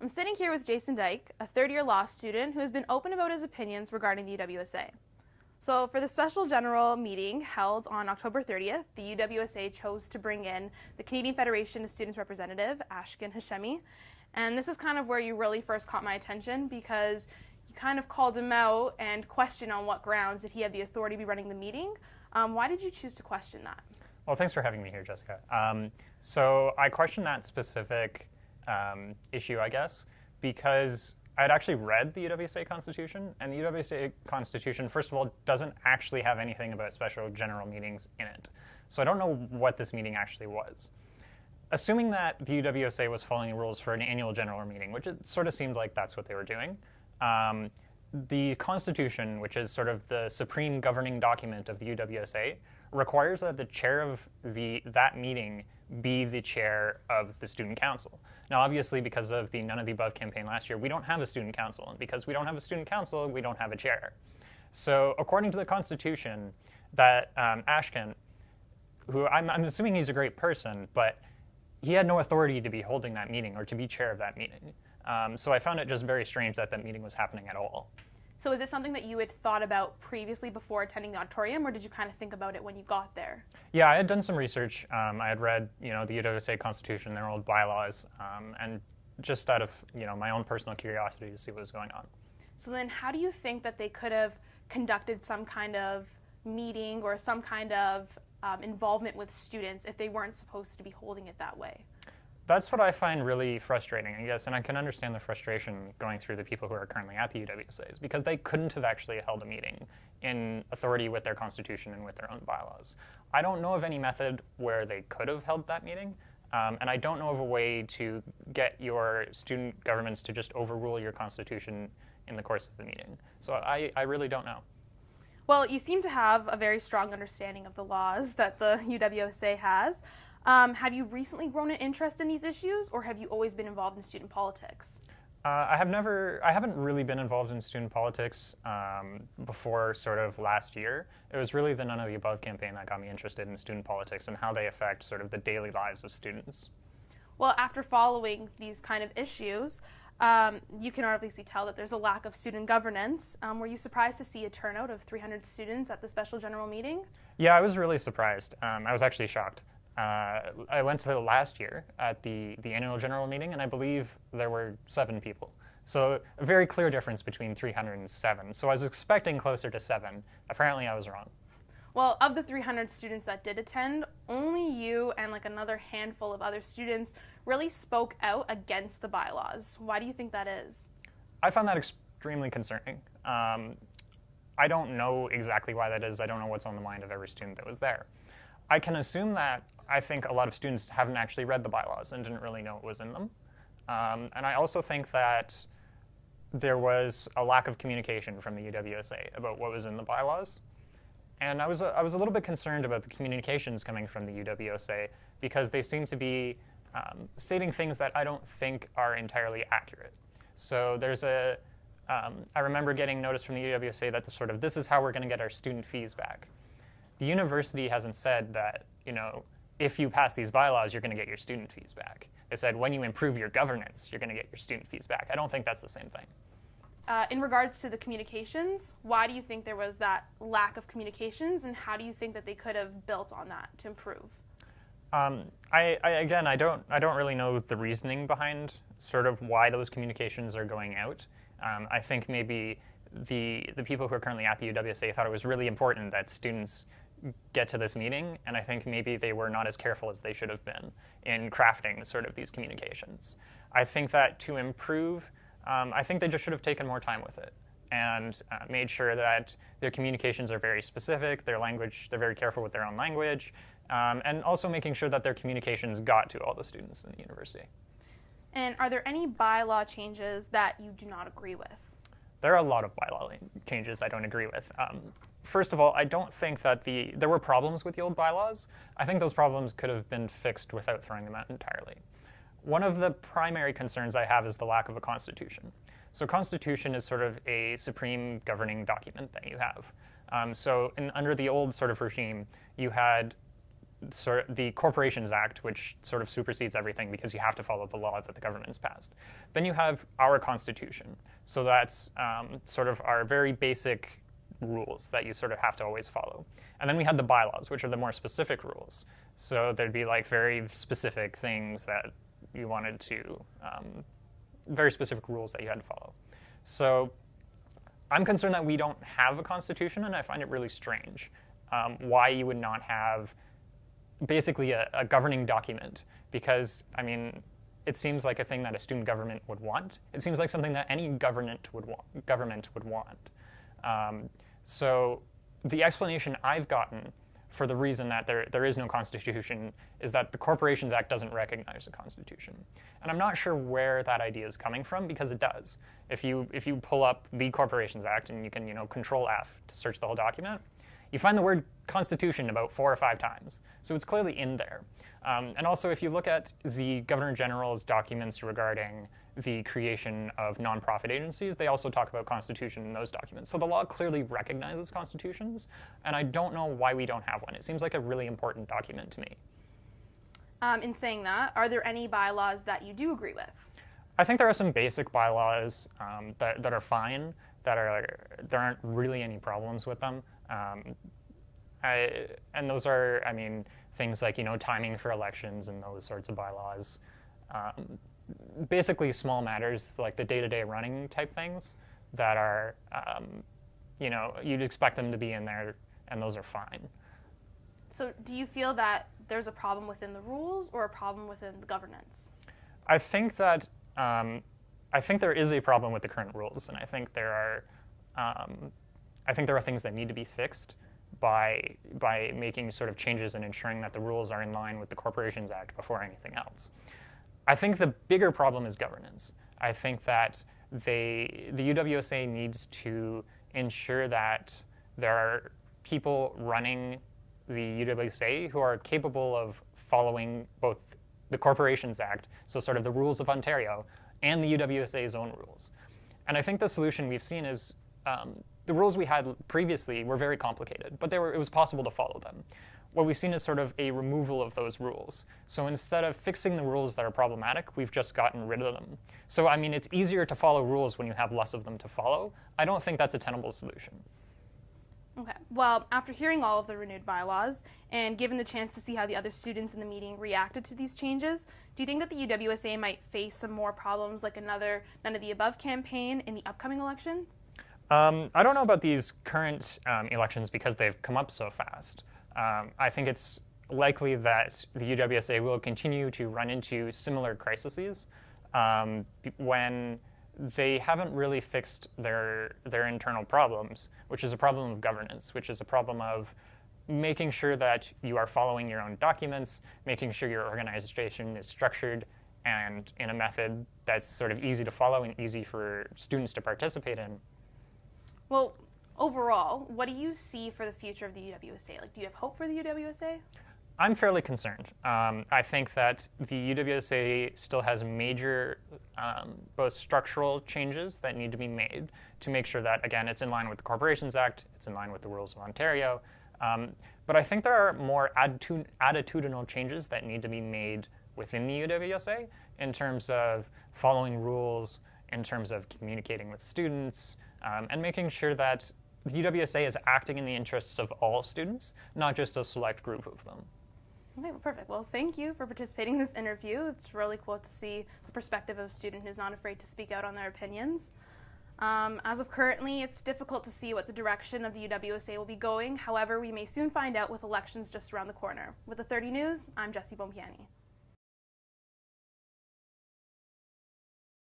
I'm sitting here with Jason Duyck, a third-year law student who has been open about his opinions regarding the UWSA. So for the special general meeting held on October 30th, the UWSA chose to bring in the Canadian Federation of Students representative, Ashkan Hashemi. And this is kind of where you really first caught my attention, because you kind of called him out and questioned on what grounds did he have the authority to be running the meeting. Why did you choose to question that? Well, thanks for having me here, Jessica. So I questioned that specific issue, I guess, because I'd actually read the UWSA Constitution, and the UWSA Constitution, first of all, doesn't actually have anything about special general meetings in it. So I don't know what this meeting actually was. Assuming that the UWSA was following the rules for an annual general meeting, which it sort of seemed like that's what they were doing, the Constitution, which is sort of the supreme governing document of the UWSA, requires that the chair of that meeting be the chair of the student council. Now, obviously, because of the None of the Above campaign last year, we don't have a student council. And because we don't have a student council, we don't have a chair. So according to the Constitution, that Ashkan, who I'm assuming he's a great person, but he had no authority to be holding that meeting or to be chair of that meeting. So I found it just very strange that that meeting was happening at all. So is it something that you had thought about previously before attending the auditorium, or did you kind of think about it when you got there? Yeah, I had done some research. I had read, the UWSA Constitution, their old bylaws, and just out of, my own personal curiosity to see what was going on. So then how do you think that they could have conducted some kind of meeting or some kind of involvement with students if they weren't supposed to be holding it that way? That's what I find really frustrating, I guess, and I can understand the frustration going through the people who are currently at the UWSA, because they couldn't have actually held a meeting in authority with their constitution and with their own bylaws. I don't know of any method where they could have held that meeting, and I don't know of a way to get your student governments to just overrule your constitution in the course of the meeting. So I really don't know. Well, you seem to have a very strong understanding of the laws that the UWSA has. Have you recently grown an interest in these issues, or have you always been involved in student politics? I haven't really been involved in student politics before sort of last year. It was really the None of the Above campaign that got me interested in student politics and how they affect sort of the daily lives of students. Well, after following these kind of issues, you can obviously tell that there's a lack of student governance. Were you surprised to see a turnout of 300 students at the special general meeting? Yeah, I was really surprised. I was actually shocked. I went to the last year at the annual general meeting, and I believe there were 7 people. So a very clear difference between 300 and 7. So I was expecting closer to 7. Apparently I was wrong. Well, of the 300 students that did attend, only you and like another handful of other students really spoke out against the bylaws. Why do you think that is? I found that extremely concerning. I don't know exactly why that is. I don't know what's on the mind of every student that was there. I can assume that I think a lot of students haven't actually read the bylaws and didn't really know what was in them. And I also think that there was a lack of communication from the UWSA about what was in the bylaws. And I was a little bit concerned about the communications coming from the UWSA, because they seem to be stating things that I don't think are entirely accurate. So there's I remember getting notice from the UWSA that this is how we're going to get our student fees back. The university hasn't said that, if you pass these bylaws, you're going to get your student fees back. They said when you improve your governance, you're going to get your student fees back. I don't think that's the same thing. In regards to the communications, why do you think there was that lack of communications, and how do you think that they could have built on that to improve? I don't really know the reasoning behind sort of why those communications are going out. I think maybe the people who are currently at the UWSA thought it was really important that students get to this meeting, and I think maybe they were not as careful as they should have been in crafting sort of these communications. I think that to improve, I think they just should have taken more time with it and made sure that their communications are very specific, their language, they're very careful with their own language, and also making sure that their communications got to all the students in the university. And are there any bylaw changes that you do not agree with? There are a lot of bylaw changes I don't agree with. First of all, I don't think that there were problems with the old bylaws. I think those problems could have been fixed without throwing them out entirely. One of the primary concerns I have is the lack of a constitution. So constitution is sort of a supreme governing document that you have. Under the old sort of regime, you had the Corporations Act, which sort of supersedes everything because you have to follow the law that the government's passed. Then you have our Constitution. So that's sort of our very basic rules that you sort of have to always follow. And then we had the bylaws, which are the more specific rules. So there'd be like very specific things that you wanted to, very specific rules that you had to follow. So I'm concerned that we don't have a constitution, and I find it really strange why you would not have basically a governing document, because, I mean, it seems like a thing that a student government would want. It seems like something that any government would want. So the explanation I've gotten for the reason that there is no constitution is that the Corporations Act doesn't recognize the Constitution. And I'm not sure where that idea is coming from, because it does. If you pull up the Corporations Act and you can Control F to search the whole document, you find the word Constitution about 4 or 5 times. So it's clearly in there. And also, if you look at the Governor General's documents regarding the creation of nonprofit agencies, they also talk about Constitution in those documents. So the law clearly recognizes constitutions, and I don't know why we don't have one. It seems like a really important document to me. In saying that, are there any bylaws that you do agree with? I think there are some basic bylaws that are fine, there aren't really any problems with them. And those are, I mean, things like, timing for elections and those sorts of bylaws. Basically small matters like the day-to-day running type things that are, you'd expect them to be in there, and those are fine. So do you feel that there's a problem within the rules or a problem within the governance? I think that, I think there is a problem with the current rules, and I think there are things that need to be fixed by making sort of changes and ensuring that the rules are in line with the Corporations Act before anything else. I think the bigger problem is governance. I think that the UWSA needs to ensure that there are people running the UWSA who are capable of following both the Corporations Act, so sort of the rules of Ontario, and the UWSA's own rules. And I think the solution we've seen is the rules we had previously were very complicated, but it was possible to follow them. What we've seen is sort of a removal of those rules. So instead of fixing the rules that are problematic, we've just gotten rid of them. So, I mean, it's easier to follow rules when you have less of them to follow. I don't think that's a tenable solution. Okay. Well, after hearing all of the renewed bylaws and given the chance to see how the other students in the meeting reacted to these changes, do you think that the UWSA might face some more problems like another None of the Above campaign in the upcoming elections? I don't know about these current elections because they've come up so fast. I think it's likely that the UWSA will continue to run into similar crises when they haven't really fixed their internal problems, which is a problem of governance, which is a problem of making sure that you are following your own documents, making sure your organization is structured and in a method that's sort of easy to follow and easy for students to participate in. Well, overall, what do you see for the future of the UWSA? Like, do you have hope for the UWSA? I'm fairly concerned. I think that the UWSA still has major, both structural changes that need to be made to make sure that, again, it's in line with the Corporations Act, it's in line with the rules of Ontario. But I think there are more attitudinal changes that need to be made within the UWSA in terms of following rules, in terms of communicating with students, and making sure that the UWSA is acting in the interests of all students, not just a select group of them. Okay, well, perfect. Well, thank you for participating in this interview. It's really cool to see the perspective of a student who's not afraid to speak out on their opinions. As of currently, it's difficult to see what the direction of the UWSA will be going. However, we may soon find out with elections just around the corner. With the 30 News, I'm Jessie Bompiani.